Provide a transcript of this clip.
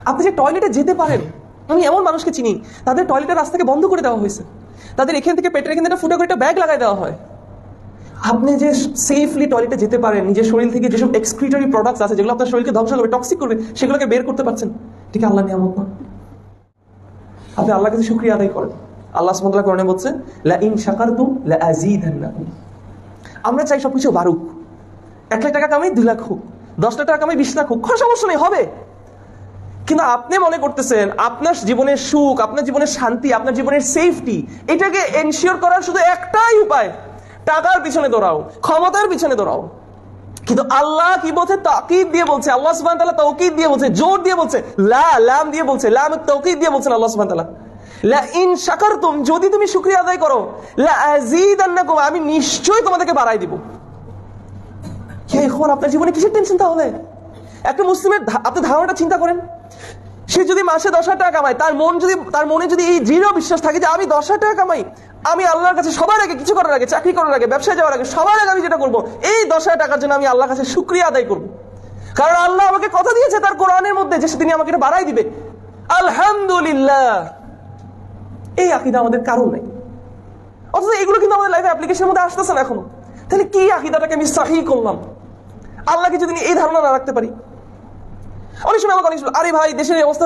আপনি যে টয়লেটে যেতে পারেন, আমি এমন মানুষকে চিনি তাদের টয়লেটের রাস্তাকে বন্ধ করে দেওয়া হয়েছে, তাদের এখান থেকে পেটের এখান থেকে ফুটা করে একটা ব্যাগ লাগাই দেওয়া হয়। আপনি যে সেফলি টয়লেটে যেতে পারেন, নিজের শরীর থেকে যেসব এক্সক্রিটরি প্রোডাক্টস আছে যেগুলো আপনার শরীরকে ধ্বংস করবে, টক্সিক করবে, সেগুলোকে বের করতে পারছেন, ঠিক আল্লাহ নিয়ামত না? আপনি আল্লাহর কাছে শুকরিয়া আদায় করেন। আল্লাহ সুবহানাহু ওয়া তাআলা কোরআনে বলছেন, লা ইন শাকারতুম লা আযীদান্নাকুম। আমরা চাই সবকিছু বাড়ুক, 1 লাখ টাকা কামাই 2 লাখ হোক, 10 লাখ টাকা কামাই 20 লাখ হোক, কোনো সমস্যা নেই, হবে। কিন্তু আপনি মনে করতেছেন আপনার জীবনের সুখ, আপনার জীবনের শান্তি, আপনার জীবনের সেফটি, এটাকে এনশিওর করার শুধু একটাই উপায়, টাকার পিছনে দৌড়াও, ক্ষমতার পিছনে দৌড়াও। কিন্তু আল্লাহ কি বলছে? তাকিদ দিয়ে বলছে, আল্লাহ সুবহানাহু ওয়া তাআলা তাওকীদ দিয়ে বলছে, জোর দিয়ে বলছে, লাম দিয়ে বলছে, লাম তাওকীদ দিয়ে বলছেন আল্লাহ সুবহানাহু ওয়া তাআলা, লা ইন শাকারতুম, যদি তুমি শুকরিয়া আদায় করো, লা আযীদান্নাকুম, আমি নিশ্চয়ই তোমাদেরকে বাড়াই দিব। এখন আপনার জীবনে কিসের টেনশন তাহলে? একটা মুসলিমের আপনি ধারণাটা চিন্তা করেন, সে যদি মাসে 10,000 টাকা কামায়, তার মনে যদি এই দৃঢ় বিশ্বাস থাকে যে আমি 10,000 টাকা কামাই, আমি আল্লাহর কাছে সবার আগে, কিছু করার আগে, চাকরি করার আগে, ব্যবসায় যাওয়ার আগে, সবার আগে আমি যেটা করবো, এই 10,000 টাকার জন্য আমি আল্লাহর কাছে শুকরিয়া আদায় করবো, কারণ আল্লাহ আমাকে কথা দিয়েছে তার কোরআনের মধ্যে যে তিনি আমাকে এটা বাড়াই দিবে। আলহামদুলিল্লাহ। এই আকীদা আমাদের কারণ নাই, অথচ এগুলো কিন্তু আমাদের লাইফে অ্যাপ্লিকেশনের মধ্যে আসতেছে না এখনো। তাহলে কি আকীদাটাকে আমি সহিহ করলাম? আল্লাহকে যদি এই ধারণা না রাখতে পারি, অনেক সময় আমাকে আরে ভাই দেশের অবস্থা